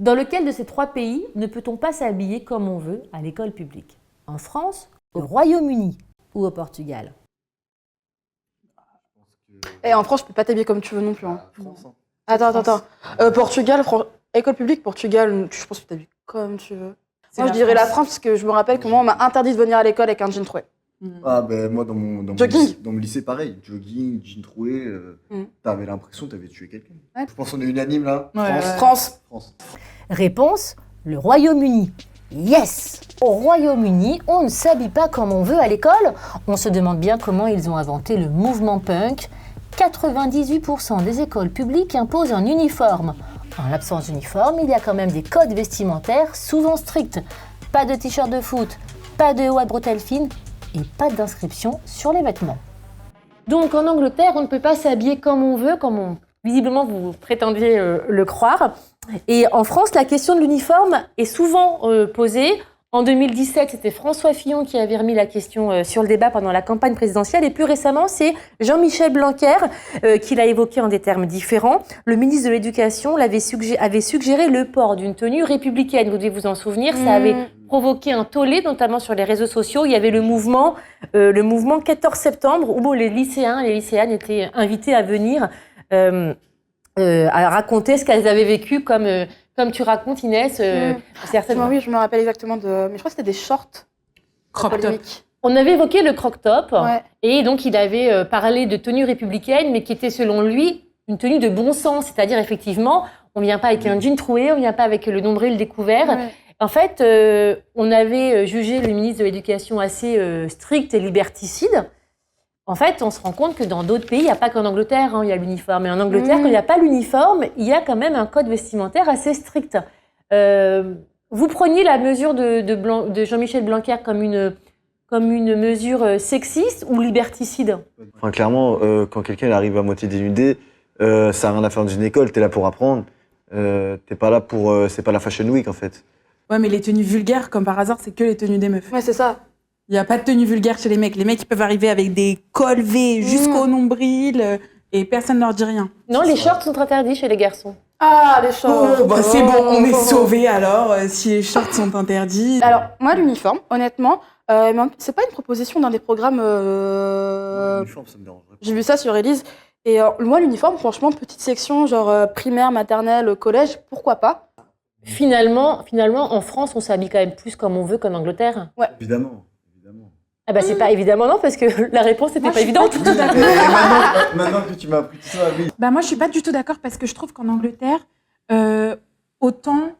Dans lequel de ces 3 pays ne peut-on pas s'habiller comme on veut à l'école publique? En France, au Royaume-Uni ou au Portugal? Et en France, je peux pas t'habiller comme tu veux non plus. Hein. France, hein. Attends. Portugal, école publique, Portugal, je pense que tu t'habilles comme tu veux. Moi, je dirais la France parce que je me rappelle que moi, on m'a interdit de venir à l'école avec un jean troué. Ah ben moi dans mon lycée pareil, jogging, jean troué, t'avais l'impression que t'avais tué quelqu'un. Ouais. Je pense qu'on est unanime là. Ouais, France. Réponse, le Royaume-Uni. Yes! Au Royaume-Uni, on ne s'habille pas comme on veut à l'école. On se demande bien comment ils ont inventé le mouvement punk. 98% des écoles publiques imposent un uniforme. En l'absence d'uniforme, il y a quand même des codes vestimentaires souvent stricts. Pas de t-shirt de foot, pas de haut à bretelles fines et pas d'inscription sur les vêtements. Donc en Angleterre, on ne peut pas s'habiller comme on veut, visiblement vous prétendiez le croire. Et en France, la question de l'uniforme est souvent posée. En 2017, c'était François Fillon qui avait remis la question sur le débat pendant la campagne présidentielle. Et plus récemment, c'est Jean-Michel Blanquer qui l'a évoqué en des termes différents. Le ministre de l'Éducation avait suggéré le port d'une tenue républicaine. Vous devez vous en souvenir, ça avait provoqué un tollé, notamment sur les réseaux sociaux. Il y avait le mouvement 14 septembre où les lycéens et les lycéennes étaient invités à venir à raconter ce qu'elles avaient vécu comme tu racontes, Inès, certainement. Oui, je me rappelle exactement mais je crois que c'était des shorts. Crop top. On avait évoqué le croc-top, Ouais. et donc il avait parlé de tenue républicaine, mais qui était selon lui une tenue de bon sens, c'est-à-dire effectivement, on ne vient pas avec un jean troué, on ne vient pas avec le nombril découvert. Ouais. En fait, on avait jugé le ministre de l'Éducation assez strict et liberticide. En fait, on se rend compte que dans d'autres pays, il n'y a pas qu'en Angleterre, il y a l'uniforme. Et en Angleterre, quand il n'y a pas l'uniforme, il y a quand même un code vestimentaire assez strict. Vous preniez la mesure de Jean-Michel Blanquer comme une mesure sexiste ou liberticide? Enfin, clairement, quand quelqu'un arrive à moitié dénudé, ça n'a rien à faire dans une école, t'es là pour apprendre. T'es pas là pour... c'est pas la Fashion Week, en fait. Ouais, mais les tenues vulgaires, comme par hasard, c'est que les tenues des meufs. Ouais, c'est ça. Il n'y a pas de tenue vulgaire chez les mecs. Les mecs, ils peuvent arriver avec des cols V jusqu'au nombril et personne ne leur dit rien. Non, les shorts sont interdits chez les garçons. Ah, les shorts. Oh, bah c'est bon, on est sauvés alors, si les shorts sont interdits. Alors, moi, l'uniforme, honnêtement, c'est pas une proposition dans des programmes. L'uniforme, ça me dérange. J'ai vu ça sur Élise. Et moi, l'uniforme, franchement, petite section, genre primaire, maternelle, collège, pourquoi pas? Finalement, en France, on s'habille quand même plus comme on veut qu'en Angleterre. Évidemment. Ah bah c'est pas évidemment non, parce que la réponse n'était pas évidente. Maintenant que tu m'as appris tout ça, oui. Bah moi, je suis pas du tout d'accord parce que je trouve qu'en Angleterre, autant...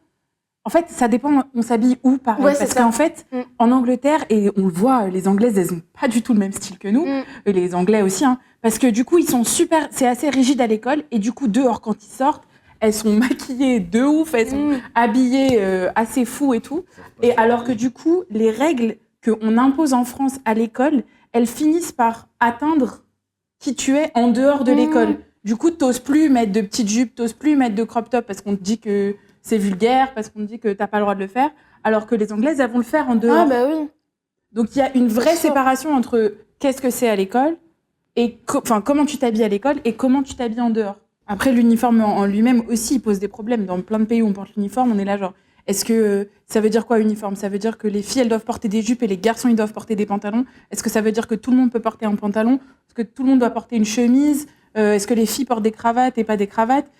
En fait, ça dépend, on s'habille où, pareil. Ouais, parce qu'en fait, en Angleterre, et on le voit, les Anglaises, elles ont pas du tout le même style que nous. Et les Anglais aussi, hein. Parce que du coup, ils sont super... C'est assez rigide à l'école. Et du coup, dehors, quand ils sortent, elles sont maquillées de ouf, elles sont habillées assez fou et tout. Et alors que du coup, les règles qu'on impose en France à l'école, elles finissent par atteindre qui tu es en dehors de l'école. Du coup, t'oses plus mettre de petites jupes, t'oses plus mettre de crop top parce qu'on te dit que c'est vulgaire, parce qu'on te dit que t'as pas le droit de le faire, alors que les Anglaises, elles vont le faire en dehors. Ah bah oui. Donc il y a une vraie séparation entre qu'est-ce que c'est à l'école et comment tu t'habilles à l'école et comment tu t'habilles en dehors. Après, l'uniforme en lui-même aussi, il pose des problèmes. Dans plein de pays où on porte l'uniforme, on est là genre, est-ce que ça veut dire quoi uniforme? Ça veut dire que les filles, elles doivent porter des jupes et les garçons, ils doivent porter des pantalons? Est-ce que ça veut dire que tout le monde peut porter un pantalon? Est-ce que tout le monde doit porter une chemise? Est-ce que les filles portent des cravates et pas des cravates?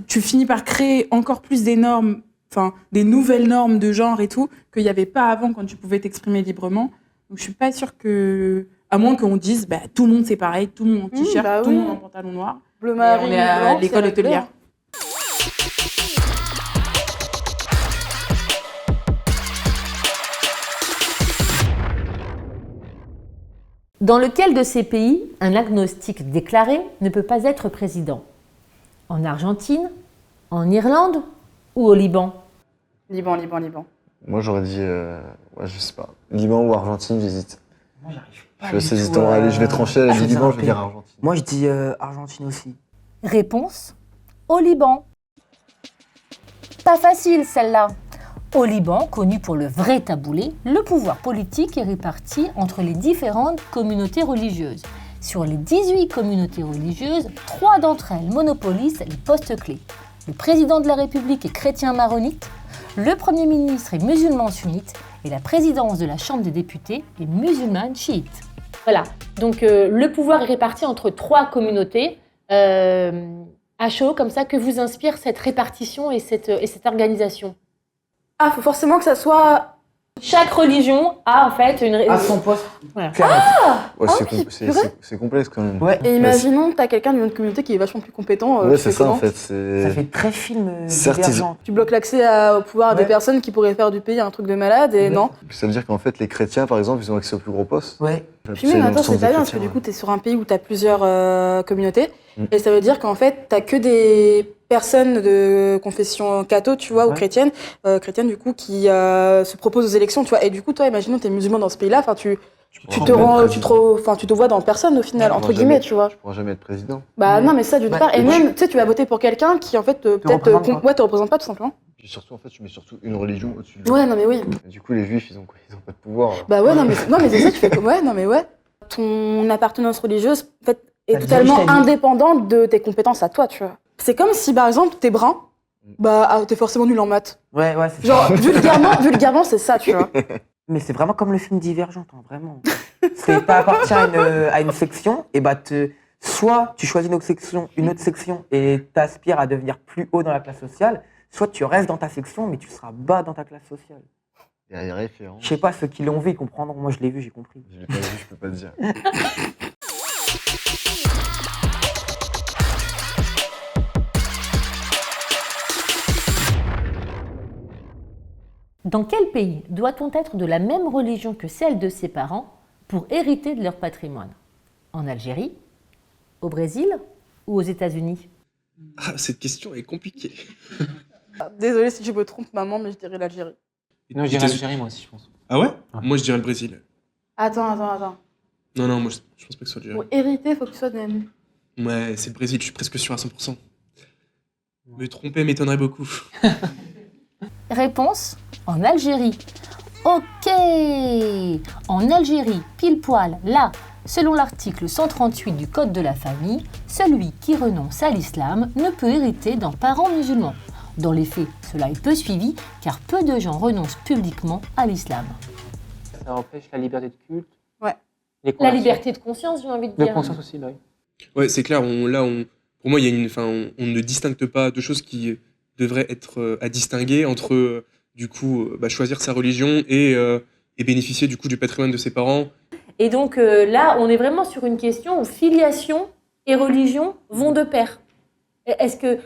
Tu finis par créer encore plus des normes, enfin des nouvelles normes de genre et tout, qu'il n'y avait pas avant quand tu pouvais t'exprimer librement. Donc je suis pas sûre que... À moins qu'on dise, bah, tout le monde c'est pareil, tout le monde en t-shirt, tout le monde en pantalon noir. Bleu marine, on est à l'école hôtelière. Dans lequel de ces pays un agnostique déclaré ne peut pas être président? En Argentine, en Irlande ou au Liban? Liban. Moi, j'aurais dit... ouais, je sais pas. Liban ou Argentine, j'hésite. Moi, j'arrive pas. Je suis assez hésitant. Allez, je vais trancher. Elle a dit Liban, je vais dire Argentine. Moi, je dis Argentine aussi. Réponse, au Liban. Pas facile celle-là. Au Liban, connu pour le vrai taboulé, le pouvoir politique est réparti entre les différentes communautés religieuses. Sur les 18 communautés religieuses, 3 d'entre elles monopolisent les postes clés. Le président de la République est chrétien maronite, le Premier ministre est musulman sunnite et la présidence de la Chambre des députés est musulmane chiite. Voilà, donc le pouvoir est réparti entre 3 communautés. À chaud, comme ça, que vous inspire cette répartition et cette organisation? Ah, faut forcément que ça soit... Chaque religion a en fait une... À son poste. Voilà. Clairement. Ouais, oui, c'est complexe quand même. Ouais. Et imaginons que t'as quelqu'un d'une autre communauté qui est vachement plus compétent. Ouais, tu c'est fais ça comment en fait. Ça fait très film Certes, divergent. Tu bloques l'accès au pouvoir à des Ouais. personnes qui pourraient faire du pays un truc de malade et Ouais. non. Ça veut dire qu'en fait, les chrétiens, par exemple, ils ont accès aux plus gros postes. Ouais. Puis même, attends, c'est pas bien parce que du coup, t'es sur un pays où t'as plusieurs communautés et ça veut dire qu'en fait, t'as que des personnes de confession catho, tu vois, ou Ouais. chrétienne du coup, qui se proposent aux élections, tu vois. Et du coup, toi, imaginons t'es musulman dans ce pays-là, enfin, tu te vois dans personne au final, Ouais, entre moi, guillemets, jamais. tu vois. Je pourrais jamais être président. Bah Ouais. non, mais ça d'une Ouais. part. Et Et même, tu sais, tu vas voter pour quelqu'un qui en fait peut-être représente pas. te représente pas tout simplement. Puis surtout, en fait, tu mets surtout une religion au-dessus de Ouais, non mais oui. Et du coup, les juifs, ils ont quoi? Ils ont pas de pouvoir. Bah ouais, non mais c'est ça, tu fais comme ouais, non mais ouais. Ton appartenance religieuse en fait est Ça totalement dirige ta vie. indépendante de tes compétences à toi, tu vois. C'est comme si par exemple t'es brun, t'es forcément nul en maths. Ouais, c'est Genre ça. vulgairement c'est ça, tu vois. Mais c'est vraiment comme le film Divergente, hein, vraiment. C'est t'appartiens à une section, et bah soit tu choisis une autre section et t'aspires à devenir plus haut dans la classe sociale, soit tu restes dans ta section mais tu seras bas dans ta classe sociale. Il y a des références. Je sais pas, ceux qui l'ont vu, ils comprendront. Moi, je l'ai vu, j'ai compris. Je l'ai pas vu, je peux pas te dire. Dans quel pays doit-on être de la même religion que celle de ses parents pour hériter de leur patrimoine? En Algérie, au Brésil ou aux États-Unis? Ah, cette question est compliquée. Désolée si je me trompe maman, mais je dirais l'Algérie. Non, je dirais l'Algérie, moi aussi, je pense. Ah ouais? Moi, je dirais le Brésil. Attends. Non, moi, je pense pas que ce soit l'Algérie. Pour hériter, faut que tu sois de même. Ouais, c'est le Brésil, je suis presque sûr à 100%. Me tromper m'étonnerait beaucoup. Réponse, en Algérie. Ok. En Algérie, pile poil, là, selon l'article 138 du Code de la famille, celui qui renonce à l'islam ne peut hériter d'un parent musulman. Dans les faits, cela est peu suivi car peu de gens renoncent publiquement à l'islam. Ça empêche la liberté de culte. Ouais. Les La conversions. liberté de conscience, j'ai envie de De dire. conscience aussi, bah oui. Ouais, c'est clair, pour moi, il y a on ne distingue pas deux choses qui devraient être à distinguer entre, choisir sa religion et bénéficier du coup du patrimoine de ses parents. Et donc là, on est vraiment sur une question où filiation et religion vont de pair. Est-ce que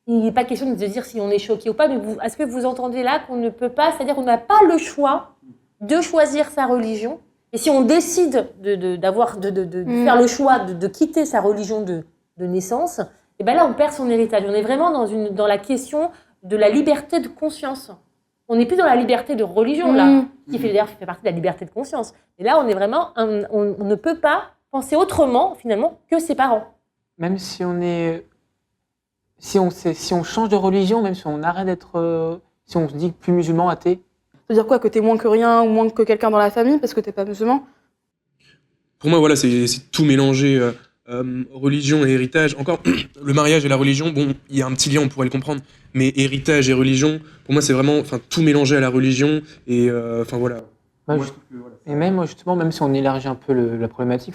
il n'est pas question de se dire si on est choqué ou pas, mais est-ce que vous entendez là qu'on ne peut pas, c'est-à-dire qu'on n'a pas le choix de choisir sa religion, et si on décide de faire le choix de quitter sa religion de naissance, et ben là on perd son héritage. On est vraiment dans la question de la liberté de conscience. On n'est plus dans la liberté de religion là, qui fait partie de la liberté de conscience. Et là on est vraiment, on ne peut pas penser autrement finalement que ses parents. Même si on est... Si on change de religion, même si on arrête d'être... si on se dit plus musulman, athée, Ça veut dire quoi, que t'es moins que rien ou moins que quelqu'un dans la famille parce que t'es pas musulman? Pour moi, voilà, c'est tout mélanger, religion et héritage. Encore, le mariage et la religion, bon, il y a un petit lien, on pourrait le comprendre, mais héritage et religion, pour moi, c'est vraiment tout mélanger à la religion, et voilà. Ouais, et même justement, même si on élargit un peu la problématique,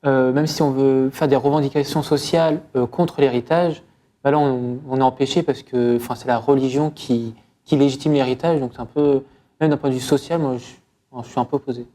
même si on veut faire des revendications sociales contre l'héritage, bah là on est empêché parce que c'est la religion qui légitime l'héritage, donc c'est un peu, même d'un point de vue social, moi je suis un peu opposé.